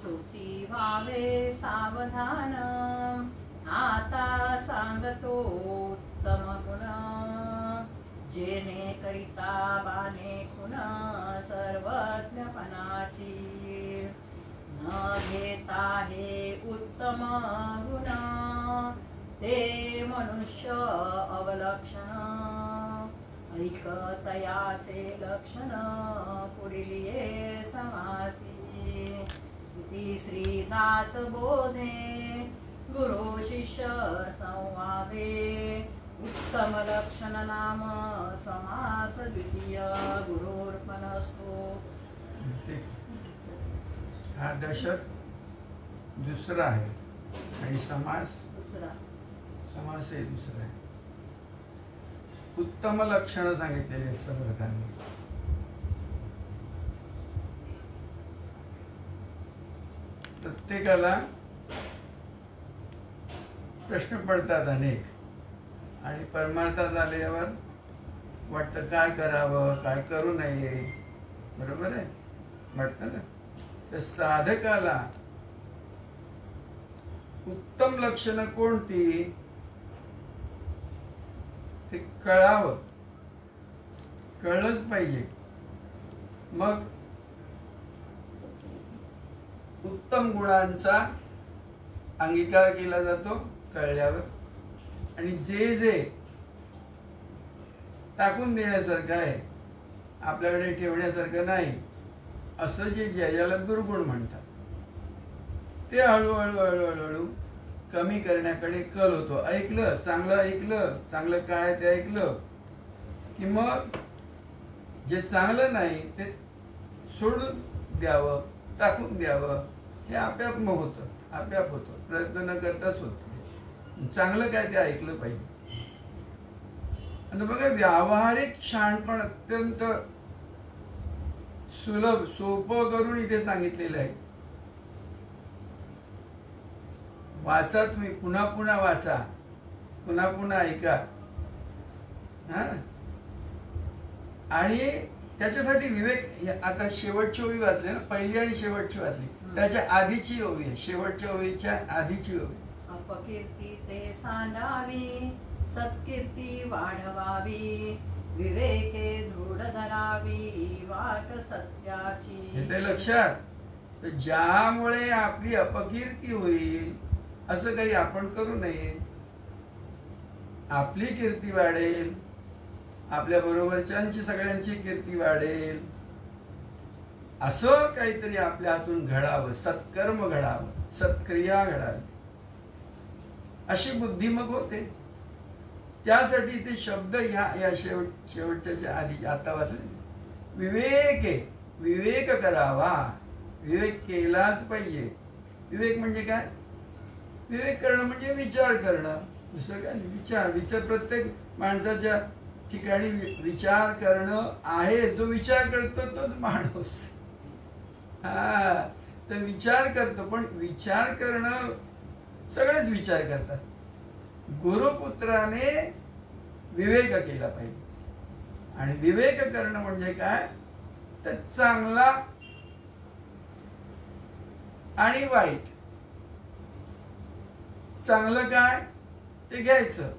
श्रुती व्हावे सावधान, आता सांगतो उत्तम गुण, जेणे करिता बाणे खुन सर्वज्ञपणाची, न घेता हे उत्तम गुण, ते मनुष्य अवलक्षण, ऐकतयाचे लक्षण पुढील ये समासी, इति श्रीदास बोधे गुरु शिष्य संवादे, उत्तम लक्षण नाम समास द्वितीय गुरुर्पणस्तु। हा दशक दुसरा आहे आणि समास दुसरा, समास हे दुसरा आहे। उत्तम लक्षण सांगितलेले समर्थांनी। प्रत्येकाला प्रश्न पडतात अनेक, आणि परमार्थात आल्यावर वाटतं काय करावं काय करू नये, बरोबर आहे वाटतं ना। तर साधकाला उत्तम लक्षणं कोणती ते कळावं, कळलंच पाहिजे। मग उत्तम गुणांचा अंगीकार केला जातो कळल्यावर, आणि जे जे टाकून देण्यासारखं आहे आपल्याकडे ठेवण्यासारखं नाही असं जे ज्याला दुर्गुण म्हणतात ते हळूहळू हळूहळू कमी करण्याकडे कल होतो। ऐकलं चांगलं काय ते ऐकलं की मग जे चांगलं नाही ते सोडून द्यावं, टाकून द्यावं, हे आपोआप होतं, आपोआप होतं, प्रयत्न न करताच होतं। चांगलं काय ते ऐकलं पाहिजे। आणि बघा व्यावहारिक शहाणपण अत्यंत सुलभ सोपं करून इथे सांगितलेलं आहे। वाचा तुम्ही, पुन्हा पुन्हा वाचा, पुन्हा पुन्हा ऐका, हा। आणि त्याच्यासाठी विवेक, आता शेवटची ओवी वाचली ना, पहिली आणि शेवटची वाचली, त्याच्या आधीची ओवी आहे, शेवटच्या ओवीच्या आधीची ओवी। अपकीर्ती ते सांडावी, सत्कीर्ती वाढवावी, विवेके दृढ धरावी, वाट सत्याची। येते लक्षात। ज्यामुळे आपली अपकीर्ती होईल असं काही आपण करू नये, आपली कीर्ती वाढेल, आपल्या बरोबरच्यांची सगळ्यांची कीर्ती वाढेल, असं काहीतरी आपल्या हातून घडावं, सत्कर्म घडावं, सत्क्रिया घडावी, अशी बुद्धी मग होते। त्यासाठी ते शब्द या शेवटच्या आधी आता वाचले, विवेक करावा, विवेक केलाच पाहिजे। विवेक म्हणजे काय? विवेक करणं म्हणजे विचार करणं, दुसरं काय? विचार प्रत्येक माणसाच्या ठिकाणी विचार करणं आहे। जो विचार करतो तोच माणूस, हा। तर विचार करतो, पण विचार करणं सगळेच विचार करतात। गुरुपुत्राने विवेक केला पाहिजे, आणि विवेक करणं म्हणजे काय? तर चांगला आणि वाईट, चांगलं काय ते घ्यायचं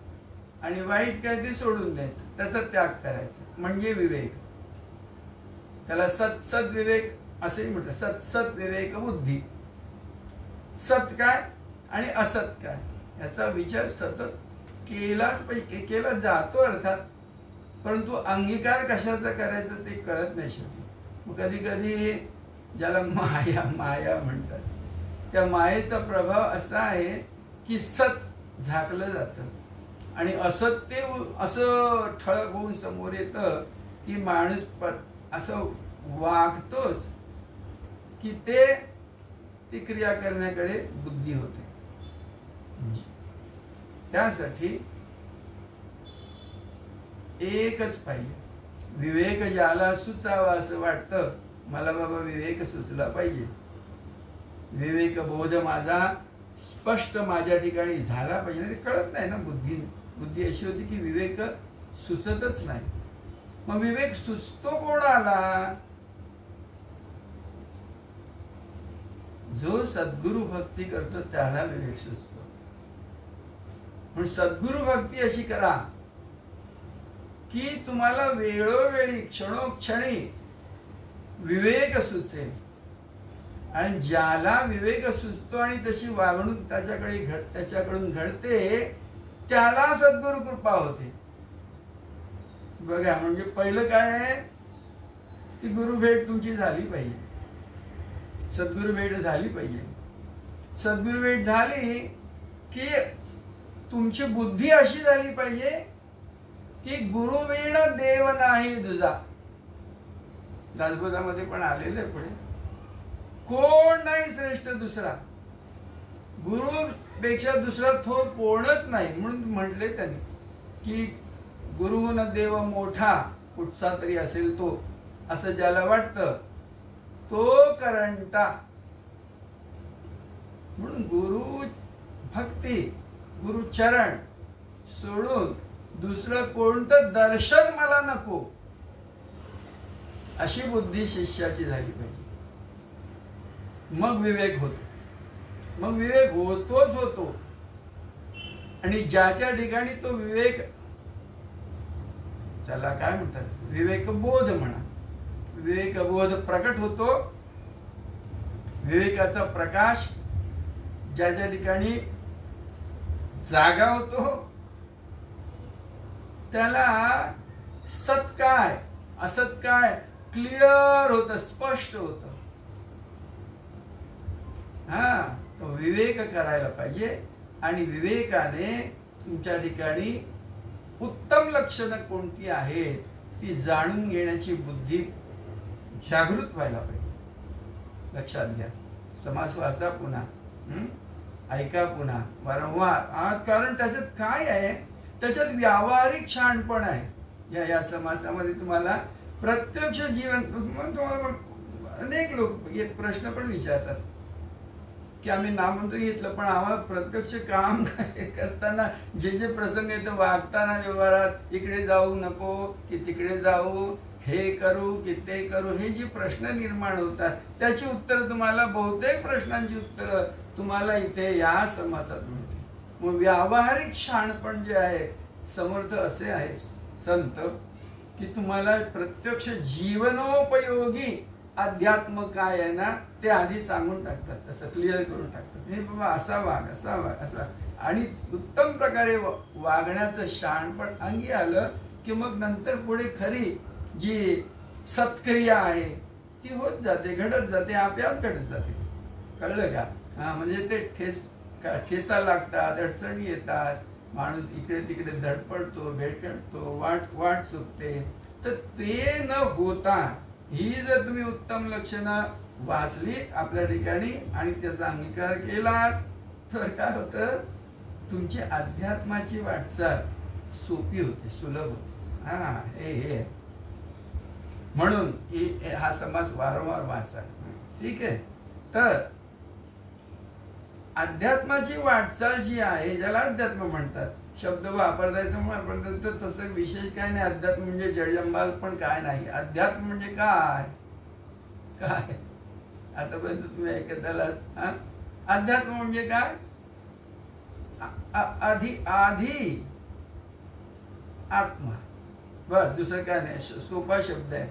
आणि वाईट काय ते सोडून द्यायचं, त्याचा त्याग करायचा म्हणजे विवेक। त्याला सत विवेक असेही म्हटलं, सत विवेक बुद्धी। सत काय आणि असत काय याचा विचार सतत केलाच पाहिजे, केला जातो अर्थात, परंतु अंगीकार कशाचा करायचा ते कळत नाही शेवटी। मग कधी कधी ज्याला माया म्हणतात, त्या मायेचा प्रभाव असा आहे की सत झाकलं जातं आणि असत्य असं ठळक होऊन समोर येतं की माणूस असं वागतोच की ती क्रिया करण्याकडे बुद्धी होते। त्यासाठी एकच पाहिजे, विवेक ज्याला सुचावा असं वाटतं, मला बाबा विवेक सुचला पाहिजे, विवेक बोध माझा स्पष्ट माझ्या ठिकाणी झाला पाहिजे, ते कळत नाही ना। बुद्धी अशी होती की विवेक सुचतच नाही। मग विवेक सुचतो कोणाला? जो सद्गुरु भक्ती करतो त्याला विवेक सुचतो. म्हणून सद्गुरु भक्ती अशी करा की तुम्हाला वेळोवेळी क्षणोक्षणी विवेक सुचेल. आणि ज्याला विवेक सुचतो आणि तशी वागणूक त्याच्याकडून घडते त्याला सद्गुरु कृपा होते. बघा, म्हणजे पहिलं काय आहे की गुरु भेट तुमची झाली पाहिजे, सद्गुरु भेट झाली पाहिजे. सद्गुरु भेट झाली की तुमची बुद्धी अशी झाली पाहिजे की गुरुविण देव नाही दुजा. दासबोधामध्ये पण आलेलं आहे पुढे, कोण नाही श्रेष्ठ दुसरा, गुरुपेक्षा दुसरा थोर कोणच नाही. म्हणून म्हटले त्यांनी की गुरुन देव मोठा कुठचा तरी असेल तो, असं ज्याला वाटतं तो करंटा. म्हणून गुरु भक्ती, गुरु चरण सोडून दुसरं कोणतं दर्शन मला नको, अशी बुद्धी शिष्याची झाली पाहिजे. मग विवेक होतो, मग विवेक होतोच होतो. आणि ज्याच्या ठिकाणी तो विवेक, त्याला काय म्हणतात, विवेकबोध म्हणा, विवेकबोध प्रकट होतो. विवेकाचा प्रकाश ज्याच्या ठिकाणी जागा होतो त्याला सत काय असत काय क्लिअर होतं, स्पष्ट होतं. हा, तो विवेक करायला पाहिजे. आणि विवेकाने तुमच्या ठिकाणी उत्तम लक्षणं कोणती आहेत ती जाणून घेण्याची बुद्धी जागृत व्हायला पाहिजे. लक्षात घ्या, समास वाचा पुन्हा, ऐका पुन्हा वारंवार. कारण त्याच्यात काय आहे, त्याच्यात व्यावहारिक शहाणपण आहे. या समासामध्ये तुम्हाला प्रत्यक्ष जीवन, तुम्हाला अनेक लोक एक प्रश्न पण विचारतात की आम्ही नाममंत्र घेतलं पण आम्हाला प्रत्यक्ष काम करताना जे जे प्रसंग येतो, वागताना व्यवहारात इकडे जाऊ नको की तिकडे जाऊ, हे करू की ते करू, हे जे प्रश्न निर्माण होतात त्याची उत्तर तुम्हाला, बहुतेक प्रश्नांची उत्तर तुम्हाला इथे या समासात मिळते. मग व्यावहारिक शहाणपण जे आहे, समर्थ असे आहेत संत की तुम्हाला प्रत्यक्ष जीवनोपयोगी अध्यात्म काय आहे ना ते आधी सांगून टाकतात, असं क्लिअर करून टाकतात. हे बाबा असा वाग, असा वाग, असा. आणि उत्तम प्रकारे वागण्याचं शहाणपण अंगी आलं की मग नंतर पुढे खरी जी सत्क्रिया आहे ती होत जाते, घडत जाते, आपोआप घडत जाते. कळलं का? हा, म्हणजे ते ठेचा लागतात, अडचणी येतात, माणूस इकडे तिकडे धडपडतो, भेटतो, वाट चुकते. तर ते न होता ही जर तुम्ही उत्तम लक्षणं वाचली आपल्या ठिकाणी आणि त्याचा अंगीकार केला तर काय होतं, तुमची अध्यात्माची वाटचाल सोपी होते, सुलभ होते. हा, हे म्हणून हा समास वारंवार वाचा. ठीक आहे. तर अध्यात्माची वाटचाल जी आहे, ज्याला अध्यात्म म्हणतात, शब्द वापरतायचं तसं विशेष काय नाही. अध्यात्म म्हणजे जडजंबाल पण काय नाही. अध्यात्म म्हणजे काय काय आतापर्यंत तुम्ही ऐकत आलात. अध्यात्म म्हणजे काय, आधी आत्मा, बस, दुसरं काय नाही. सोपा शब्द आहे,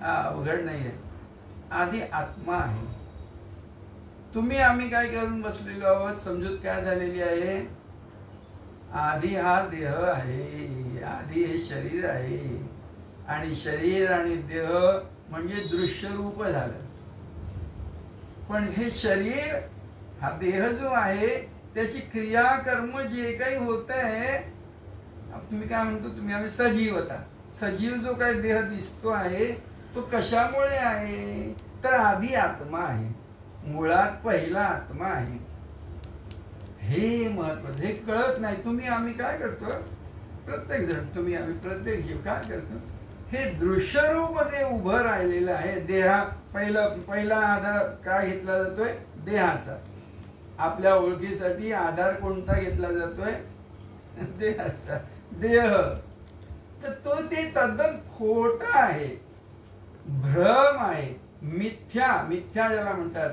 अवघड नाही आहे. आधी आत्मा आहे. तुम्ही आम्ही काय करून बसलेलो आहोत, समजूत काय झालेली आहे, आधी हा देह आहे, आधी हे शरीर आहे. आणि शरीर आणि देह म्हणजे दृश्य रूप झालं. पण हे शरीर, हा देह जो आहे त्याची क्रियाकर्म जे काही होत आहे, तुम्ही काय म्हणतो, तुम्ही आम्ही सजीवता, सजीव जो काही देह दिसतो आहे तो कशामुळे आहे, तर आधी आत्मा आहे, मुळात पहिला आत्मा आहे. हे महत्वाचं, हे कळत नाही. तुम्ही आम्ही काय करतो, प्रत्येक जण, तुम्ही आम्ही प्रत्येक जीव काय करतो, हे दृश्यरूप जे उभं राहिलेलं आहे, देहा पहिला आधार काय घेतला जातोय, देहाचा. आपल्या ओळखीसाठी आधार कोणता घेतला जातोय, देहाचा, देह. तर तो ते तद्दन खोटा आहे, भ्रम आहे, मिथ्या ज्याला म्हणतात.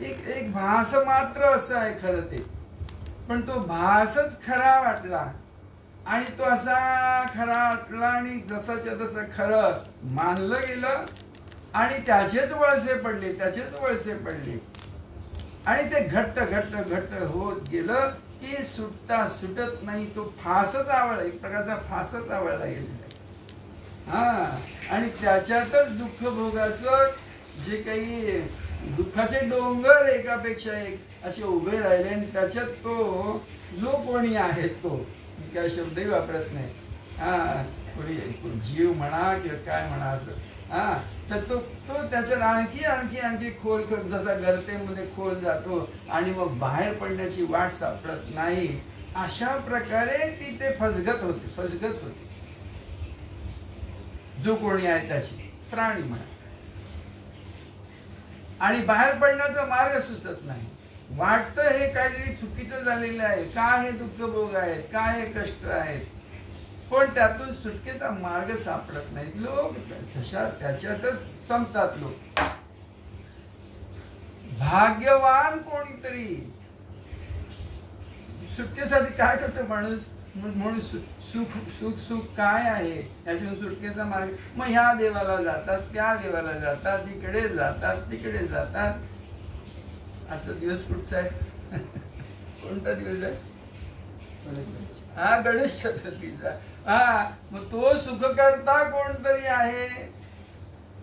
एक एक भास मात्र असं आहे खरं ते, पण तो भासच खरा वाटला आणि तो असा खरा वाटला आणि जसाच्या तसं खरं मानलं गेलं आणि त्याचेच वळसे पडले आणि ते घट्ट घट्ट घट्ट होत गेलं की सुटता सुटत नाही. तो फासच आवडला, एक प्रकारचा फासच आवडला गेलेला आहे. हा, आणि त्याच्यातच दुःख भोगाचं जे काही दुःखाचे डोंगर एकापेक्षा एक असे उभे राहिले आणि त्याच्यात तो जो कोणी आहे तो, मी काय शब्दही वापरत नाही, हा, कोणी जीव म्हणा किंवा काय म्हणा असं, हा, तर तो त्याच्यात आणखी आणखी आणखी खोल जसा गर्तेमध्ये खोल जातो आणि मग बाहेर पडण्याची वाट सापडत नाही. अशा प्रकारे ती ते फसगत होते जो कोणी आहे त्याची, प्राणी म्हणा, आणि बाहेर पडण्याचा मार्ग सुचत नाही. वाटतं हे काहीतरी चुकीचं झालेलं आहे, काय हे दुःख भोग आहेत, काय हे कष्ट आहेत, पण त्यातून सुटकेचा मार्ग सापडत नाही. लोक तशा त्याच्यातच संपतात. लोक भाग्यवान कोणीतरी सुटकेसाठी काय करतो माणूस, म्हणून सुख सुख सुख काय आहे यातून सुटकेचा मार्ग. मग ह्या देवाला जातात, त्या देवाला जातात, इकडे जातात, तिकडे जातात. असं दिवस कुठचा आहे? कोणता दिवस आहे? हा, गणेश चतुर्थीचा. हा, मग तो सुख करता कोणतरी आहे.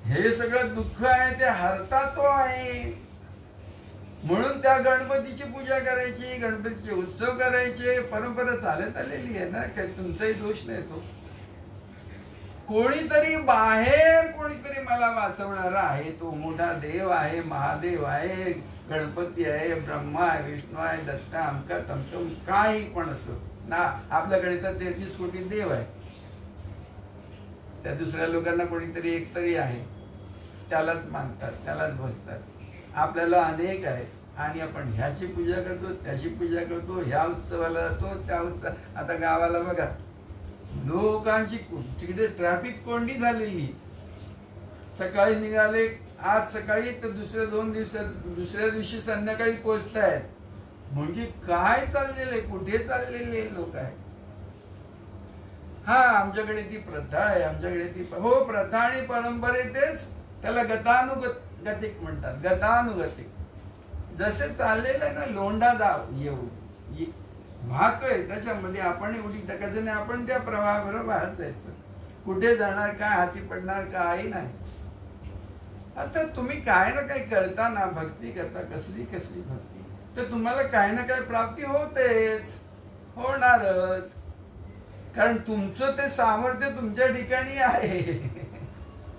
हे सगळं दुःख आहे ते हरता तो आहे. म्हणून त्या गणपतीची पूजा करायची, गणपतीचे उत्सव करायचे, परंपरा चालत आलेली आहे ना, काही तुमचाही दोष नाही. तो कोणीतरी बाहेर कोणीतरी मला वाचवणारा आहे. तो मोठा देव आहे, महादेव आहे, गणपती आहे, ब्रह्मा आहे, विष्णू आहे, दत्ता, अमका तमकम, काही पण असो ना. आपल्याकडे तर 33 कोटी देव आहे. त्या दुसऱ्या लोकांना कोणीतरी एक तरी आहे, त्यालाच मानतात, त्यालाच बसतात. आपल्याला अनेक आहेत आणि आपण ह्याची पूजा करतो, त्याची पूजा करतो, ह्या उत्सवाला जातो, त्या उत्सव. आता गावाला बघा, लोकांची तिकडे ट्रॅफिक कोंडी झालेली. सकाळी निघाले आज सकाळी तर दुसऱ्या दिवशी संध्याकाळी पोहोचतायत. म्हणजे काय चाललेलं, कुठे चाललेले लोक आहेत. हा, आमच्याकडे ती प्रथा आहे, आमच्याकडे ती, हो, प्रथा आणि परंपरेतेच त्याला गतानुगतिक म्हणतात. गतानुगतिक जसे चाललेलं आहे ना, लोंढा जाव येऊ वाहतोय त्याच्यामध्ये आपण एवढी टाकायचं नाही, आपण त्या प्रवाहाबरोबर वाहत जायचं. कुठे जाणार, काय हाती पडणार, काही नाही. आता तुम्ही काय ना काही करता ना, भक्ती करता, कसली कसली भक्ती, तर तुम्हाला काही ना काही प्राप्ती होतेच, होणारच. कारण तुमचं ते सामर्थ्य तुमच्या ठिकाणी आहे.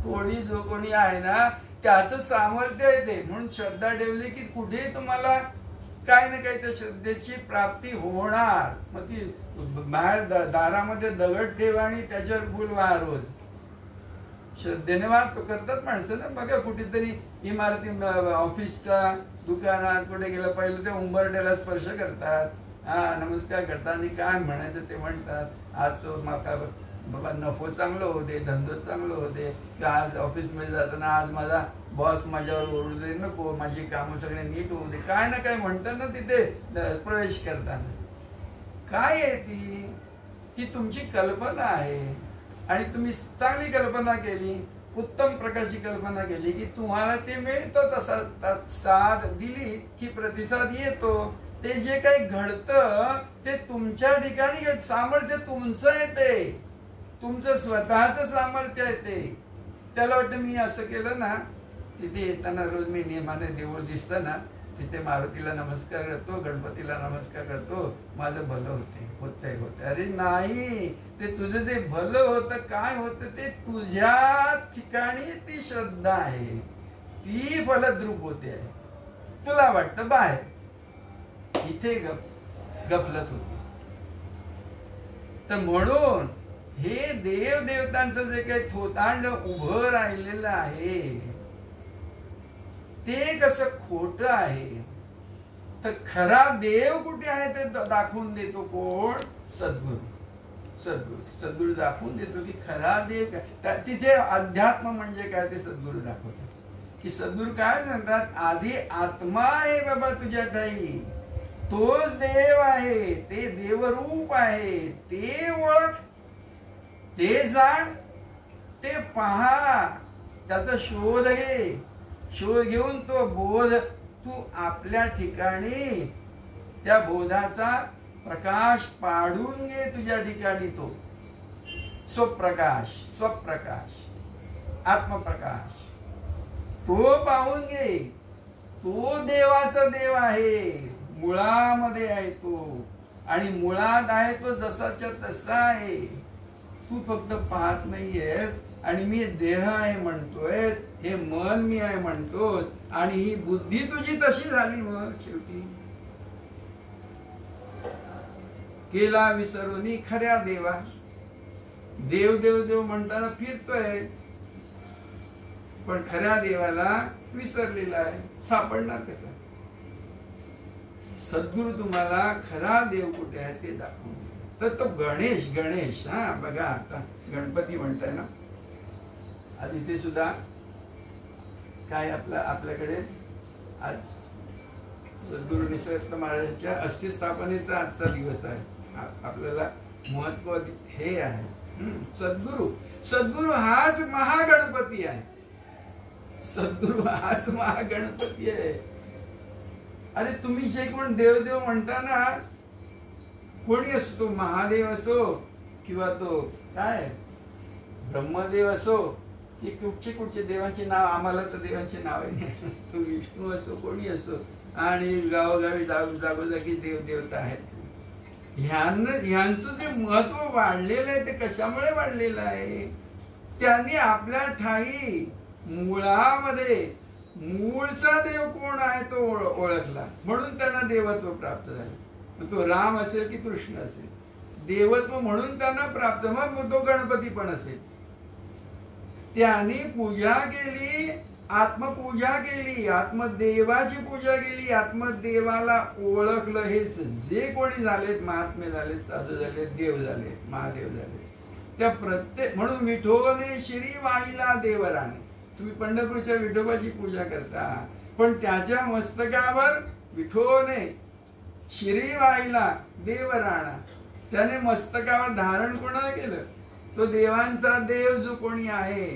कोणी जो कोणी आहे ना त्याचं सामर्थ्य आहे ते. म्हणून श्रद्धा ठेवली की कुठेही तुम्हाला काही ना काही त्या श्रद्धेची प्राप्ती होणार. मग ती बाहेर दारामध्ये दगड ठेवा आणि त्याच्यावर फुल वाहा रोज. श्रद्धेने वाहतो करतात माणसं ना. बघा कुठेतरी इमारती, ऑफिसच्या, दुकानात कुठे गेलं पहिलं ते उंबरठ्याला स्पर्श करतात, हा, नमस्कार करतात आणि काय म्हणायचं ते म्हणतात. आज तो माका बाबा नफो चांगलं होते, धंदो चांगलं होते, की आज ऑफिसमध्ये जाताना आज माझा बॉस माझ्यावर ओरडू दे नको, माझी कामं सगळे नीट होऊ दे, काय ना काय म्हणतात ना तिथे प्रवेश करताना. काय आहे ती तुमची कल्पना आहे. आणि तुम्ही चांगली कल्पना केली, उत्तम प्रकारची कल्पना केली की तुम्हाला ते मिळतं. तसा साथ दिली की प्रतिसाद येतो. ते जे काही घडतं ते तुमच्या ठिकाणी सामर्थ्य तुमचं आहे, ते तुमचं स्वतःच सामर्थ्य आहे ते. त्याला वाटतं मी असं केलं ना, तिथे येताना रोज मी नियमाने देऊळ दिसतं ना, तिथे मारुतीला नमस्कार करतो, गणपतीला नमस्कार करतो, माझं भलं होतंय. अरे नाही, ते तुझं जे भलं होतं, काय होतं ते तुझ्या ठिकाणी ती श्रद्धा आहे, ती फलद्रूप होते. तुला वाटतं बाहेर, इथे गफलत होती. तर म्हणून हे देव देवतांचं जे काही थोतांड उभं राहिलेलं आहे ते कसं खोट आहे. तर खरा देव कुठे आहे ते दाखवून देतो कोण? सद्गुरू दाखवून देतो की खरा देव काय. तिथे अध्यात्म म्हणजे काय ते सद्गुरू दाखवतात. की सद्गुरू काय सांगतात, आधी आत्मा आहे बाबा तुझ्या ठाई, तोच देव आहे, ते देवरूप आहे, ते ओळख, ते जाण, ते पहा, त्याचा शोध घे, शोध घेऊन तो बोध तू आपल्या ठिकाणी त्या बोधाचा प्रकाश पाडून घे तुझ्या ठिकाणी, तो स्वप्रकाश, स्वप्रकाश, आत्मप्रकाश तो पाहून घे. तो देवाचा देव आहे, मुळामध्ये आहे तो, आणि मुळात आहे तो जसाच्या तसा आहे. तू फक्त पाहत नाहीयेस आणि मी देह आहे म्हणतोयस, हे मन मी आहे म्हणतोस, आणि ही बुद्धी तुझी तशी झाली. मग शेवटी केला विसरून खऱ्या देवा, देव देव देव म्हणताना फिरतोय, पण खऱ्या देवाला विसरलेला आहे, सापडणार कसा? सद्गुरू तुम्हाला खरा देव कुठे आहे ते दाखवून. तर तो गणेश, गणेश, हा बघा आता गणपती म्हणताय ना, आधी ते सुद्धा काय आपल्याकडे आज सद्गुरू निसर्ग महाराजांच्या अस्थिस्थापनेचा आजचा दिवस आहे. आपल्याला महत्व हे आहे, सद्गुरू, सद्गुरू हाच महागणपती आहे, सद्गुरू हाच महागणपती आहे. अरे तुम्ही जे कोण देव देव म्हणता ना, कोणी असो, तो महादेव असो किंवा तो काय ब्रह्मदेव असो, की कुठचे कुठचे देवांची नाव, आम्हाला तर देवांची नाव नाही, तो विष्णू असो, कोणी असो, आणि गावोगावी जागोजागी देव देवता आहेत. ह्यांचं जे महत्व वाढलेलं आहे ते कशामुळे वाढलेलं आहे? त्यांनी आपल्या ठाई मुळामध्ये मूळचा देव कोण आहे तो ओळखला, म्हणून त्यांना देवत्व प्राप्त झाले. तो राम असेल की कृष्ण असेल, देवत्व म्हणून त्यांना प्राप्त. मग तो गणपती पण असेल, त्यांनी पूजा केली, आत्मपूजा केली, आत्मदेवाची पूजा केली, आत्मदेवाला ओळखलं. हे जे कोणी झालेत, महात्मे झालेत, साधू झालेत, देव झालेत, महादेव झाले, त्या प्रत्येक, म्हणून विठोबने श्री वाहिला देवराणे. तुम्ही पंढरपूरच्या विठोबाची पूजा करता, पण त्याच्या मस्तकावर विठोने श्री वाहिला देवराणा, त्याने मस्तकावर धारण कोणाला केलं? तो देवांचा देव जो कोणी आहे,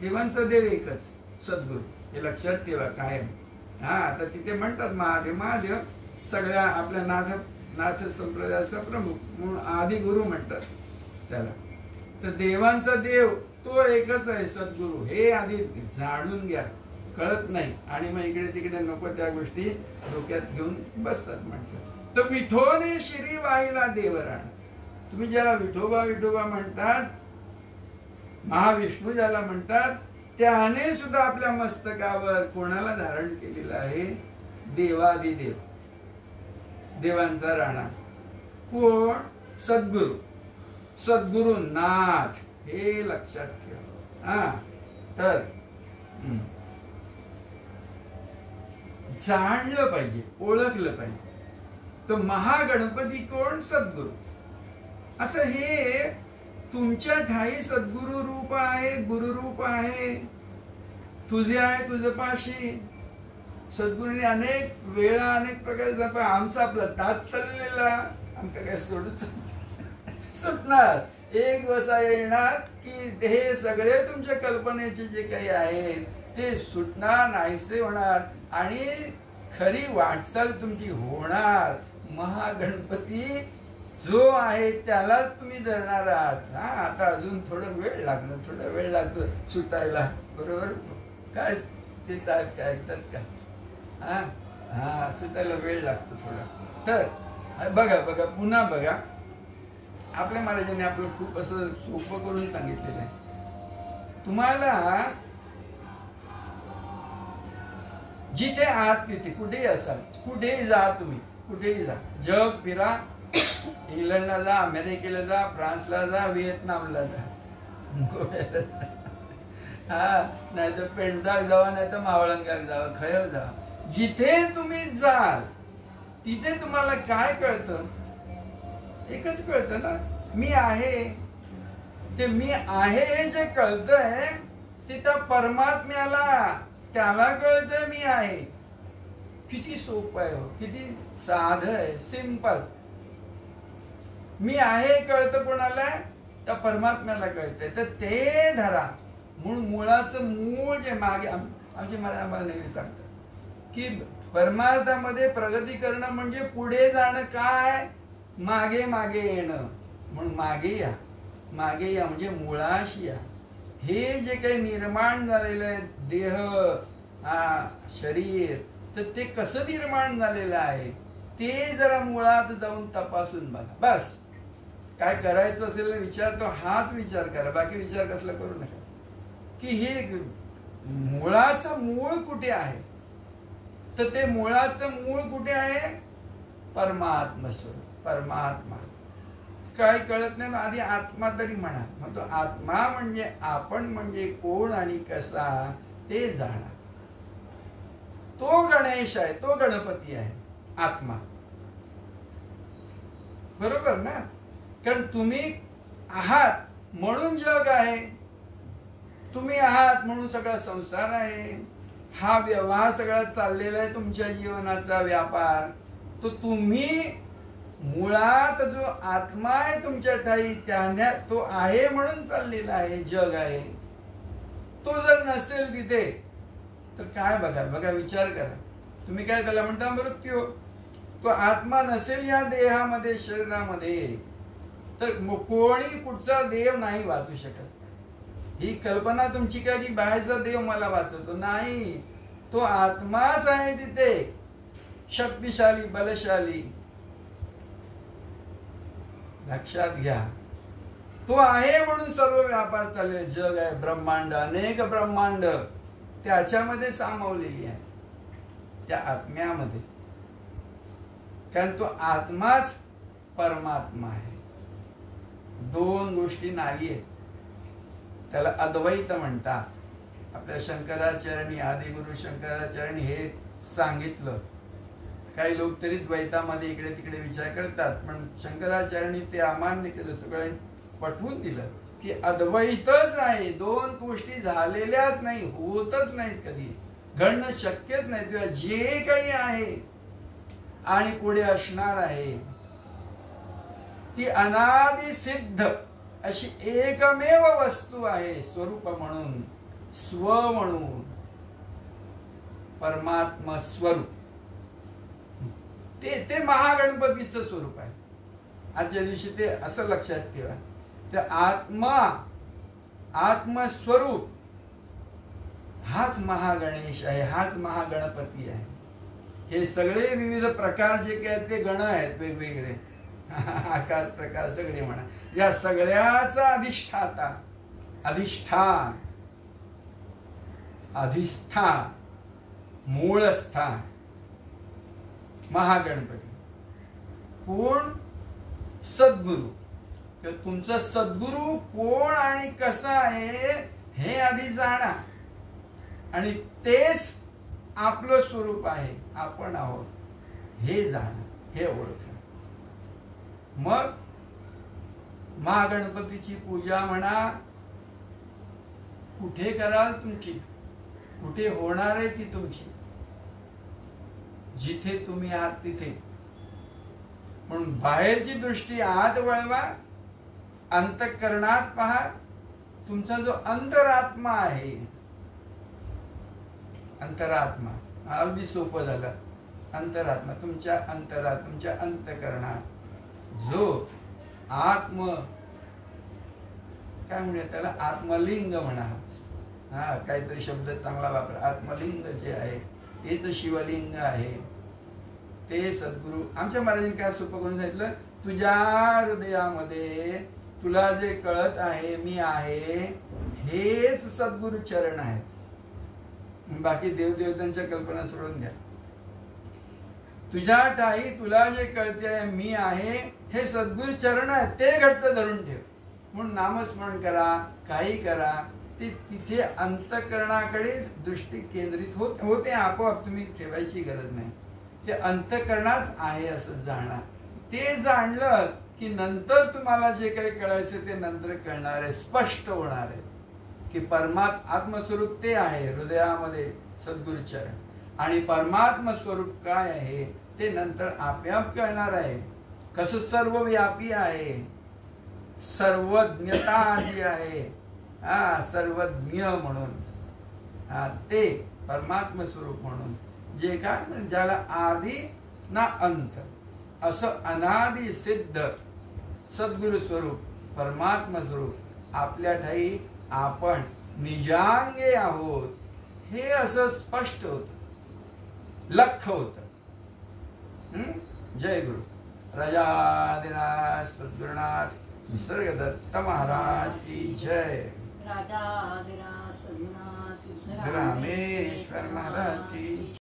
देवांचा देव एकच, सद्गुरू. हे लक्षात ठेवा कायम. हा, आता तिथे म्हणतात महादेव, महादेव सगळ्या आपल्या नाथ संप्रदायाचा प्रमुख म्हणून आदि गुरु म्हणतात त्याला. तर देवांचा देव तो एकच आहे, सद्गुरू. हे आधी जाणून घ्या, कळत नाही आणि मग इकडे तिकडे नको त्या गोष्टी डोक्यात घेऊन बसतात माणसं. तर विठोने श्री वाहिला देवराण. तुम्ही ज्याला विठोबा विठोबा म्हणतात, महाविष्णू ज्याला म्हणतात, त्याने सुद्धा आपल्या मस्तकावर कोणाला धारण केलेलं आहे? देवादिदेव, देवांचा राणा. कोण? सद्गुरू, सद्गुरू नाथ. हे लक्षात ठेवा. हा, तर जाणलं पाहिजे, ओळखलं पाहिजे. तर महागणपती कोण? सद्गुरू. आता हे तुमच्या ठाई सद्गुरु रूप आहे, गुरुरूप आहे, तुझे आहे तुझं पाशी. सद्गुरूने अनेक वेळा अनेक प्रकारे जपा. आमचा आपला तात चाललेला, आमका काय सुटणार. एक दिवस येणार की हे सगळे तुमच्या कल्पनेचे जे काही आहे ते सुटणार, नाहीसे होणार आणि खरी वाटचाल तुमची होणार. महागणपती जो आहे त्यालाच तुम्ही धरणार आहात. हा, आता अजून थोडं वेळ लागणार, थोडा वेळ लागतो सुटायला, बरोबर? काय ते साहेब काय ऐकतात का? हा हा, सुटायला वेळ लागतो थोडा. तर बघा बघा, पुन्हा बघा, आपल्या महाराजांनी आपलं खूप असं सोपं करून सांगितलेलं आहे. तुम्हाला जिथे आहात तिथे, कुठेही असाल, कुठेही जा, तुम्ही कुठेही जा, जग फिरा, इंग्लंडला जा, अमेरिकेला जा, फ्रान्सला जा, व्हिएतनामला जा, गोव्याला जा, हा, नाही तर पेंडदाग जावा, नाही तर मावळंगात जावा, खयव जावा. जिथे तुम्ही जाल तिथे तुम्हाला काय कळतं? एकच कळतं ना, मी आहे. ते मी आहे हे जे कळतंय तिथं परमात्म्याला त्याला कळतंय मी आहे. किती सोपं आहे हो, किती साधं आहे, सिंपल. मी आहे कळतं कोणाला? त्या परमात्म्याला कळतंय. तर ते धरा. म्हणून मुळाचं मूळ जे मागे आमचे आम्हाला नेहमी सांगतात की परमार्थामध्ये प्रगती करणं म्हणजे पुढे जाणं. काय? मागे मागे येणं. म्हणून मागे या, मागे या म्हणजे मुळाशी या. हे जे काही निर्माण झालेलं आहे देह, शरीर, तर ते कसं निर्माण झालेलं आहे ते जरा मुळात जाऊन तपासून बघा. बस काय करायचं असेल विचार तो हाच विचार करा, बाकी विचार कसला करू नका. की हे मुळाचं मूळ कुठे आहे? तर ते मुळाचं मूळ कुठे आहे? परमात्मा स्वरूप, परमात्मा. काय कळत नाही आधी आत्मा तरी म्हणा. मग तो आत्मा म्हणजे आपण म्हणजे कोण आणि कसा ते जाणा. तो गणेश आहे, तो गणपती आहे आत्मा. बरोबर ना? कारण तुम्ही आहात म्हणून जग आहे. तुम्ही आहात म्हणून सगळा संसार आहे. हा व्यवहार सगळा चाललेला आहे तुमच्या जीवनाचा व्यापार. तो तुम्ही मुळात जो आत्मा आहे तुमच्या ठाई त्याने तो आहे म्हणून चाललेला आहे, जग आहे. तो जर नसेल तिथे तर काय? बघा बघा, विचार करा. तुम्ही काय त्याला म्हणता? मृत्यू. तो आत्मा नसेल या देहामध्ये, शरीरामध्ये, तर कोणी कुठचा देव नाही वाचू शकत. ही कल्पना तुमची काय की बाहेरचा देव मला वाचवतो? नाही. तो आत्माच आहे तिथे, शक्तिशाली, बलशाली. लक्षात घ्या. तो आहे म्हणून सर्व व्यापार चालले. जग आहे, ब्रह्मांड, अनेक ब्रह्मांड त्याच्यामध्ये सामावलेली आहे, त्या आत्म्यामध्ये. कारण तो आत्माच परमात्मा आहे. दोन गोष्टी नाही आहेत. त्याला अद्वैत म्हणतात. आपल्या शंकराचार्यांनी, आदिगुरु शंकराचार्यांनी हे सांगितलं. काही लोक तरी द्वैतामध्ये इकडे तिकडे विचार करतात, पण शंकराचार्यांनी ते अमान्य केलं, सगळ्यांनी पटवून दिलं की अद्वैतच आहे. दोन गोष्टी झालेल्याच नाही, होतच नाहीत, कधी घडणं शक्यच नाही. तेव्हा जे काही आहे आणि पुढे असणार आहे ती अनादि सिद्ध अशी एकमेव वस्तू आहे. स्वरूप म्हणून, स्व म्हणून, परमात्मा स्वरूप. ते महागणपतीचं स्वरूप आहे. आजच्या दिवशी ते असं लक्षात ठेवा. ते आत्मस्वरूप हाच महागणेश आहे, हाच महागणपती आहे. हे सगळे विविध प्रकार जे काही आहेत ते गण आहेत, वेगवेगळे आकार प्रकार सगळे म्हणा. या सगळ्याचा अधिष्ठाता, अधिष्ठान, अधिष्ठान, मूळस्थान महागणपती. कोण? सद्गुरु. तुमचा सद्गुरु कोण आणि कसा आहे हे आधी जाणा, आणि तेच आपलं स्वरूप आहे, आपण आहोत हे जाणा, हे ओळखा. मग महागणपतीची पूजा म्हणा कुठे कराल तुमची, कुठे होणार आहे ती तुमची, जिथे तुम्ही आहात तिथे. म्हणून बाहेरची दृष्टी आत वळवा, अंतःकरणात पहा. तुमचा जो अंतरात्मा आहे, अंतरात्मा अगदी सोपं झालं. अंतरात्मा तुमच्या अंतरात, तुमच्या अंतःकरणात जो आत्म, काय म्हणूया त्याला, आत्मलिंग म्हणा. काहीतरी शब्द चांगला वापरा. आत्मलिंग जे आहे तेच शिवलिंग आहे. ते सद्गुरु आमच्या महाराजांनी काय सोपं करून सांगितलं, तुझ्या हृदयामध्ये तुला जे कळत आहे मी आहे हेच सद्गुरु चरण आहेत. बाकी देवदेवतांच्या कल्पना सोडून द्या. तुझ्या ठाई तुला जे कळते आहे मी आहे हे सद्गुरु चरण आहेत, ते घट्ट धरून ठेव. म्हणून नामस्मरण करा, काही करा, ते तिथे अंतःकरणाकडे दृष्टी केंद्रित होते आपोआप. तुम्ही ठेवायची गरज नाही. ते अंतःकरणात आहे असं जाणा. ते जाणलं की नंतर तुम्हाला जे काही कळायचं ते नंतर कळणार आहे, स्पष्ट होणार आहे. की आत्मस्वरूप ते आहे हृदयामध्ये सद्गुरु चरण, आणि परमात्म स्वरूप काय आहे ते नंतर आपोआप कळणार आहे. कसं सर्वव्यापी आहे, सर्वज्ञता जी आहे, सर्वज्ञ म्हणून, ते परमात्म स्वरूप म्हणून, जे काय ज्याला आधी ना अंत असं अनादि सिद्ध सद्गुरु स्वरूप परमात्मा स्वरूप आपल्या ठाई आपण निजांगे आहोत, हे असं स्पष्ट होत, लख होत. जय गुरु. राजाधिराज सद्गुरुनाथ निसर्गदत्त महाराज की जय. राजाधिराज सद्गुरुनाथ